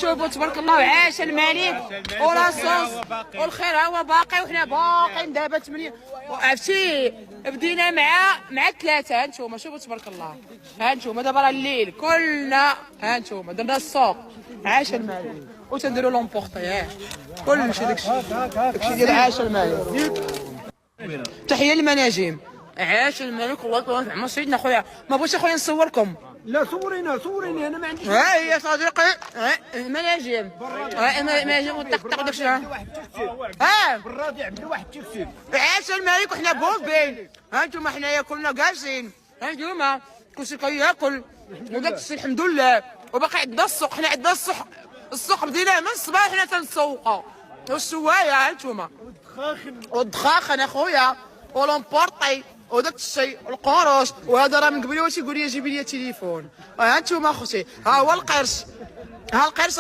شوفوا تبارك الله عاش الملك ولاصوص والخير هو باقي وحنا باقيين دابا 8. عرفتي بدينا مع 3. ها انتوما شوفوا تبارك الله. ها انتوما دابا راه الليل كلنا. ها انتوما درنا السوق. عاش الملك وتنديروا لومبورطي. ها كلشي داكشي ديال عاش الملك. تحيه للمناجم. عاش الملك والله يطول في عمر سيدنا خويا. ما بغيتش اخويا نصوركم. لا صوريني انا ما عنديش. ها هي صديقي. المناجم. المناجم والطقطق وداكشي. ها بالراضي عبد واحد التكسير. عاش الملك وحنا بوبين. ها انتوما حنايا كلنا جالسين. ها انتوما كلشي كياكل وداك الشيء الحمد لله. وباقي عندنا السوق. حنا عندنا السوق بديناه من الصباح حنا تنسوقوا. والشوايه ها انتوما والدخاخن اخويا ولومبورطي وداك الشيء القروش. وهذا راه من قبل واش يقول لي جيبي لي تليفون. ها انتوما اختي ها هو القرش. ها القرش.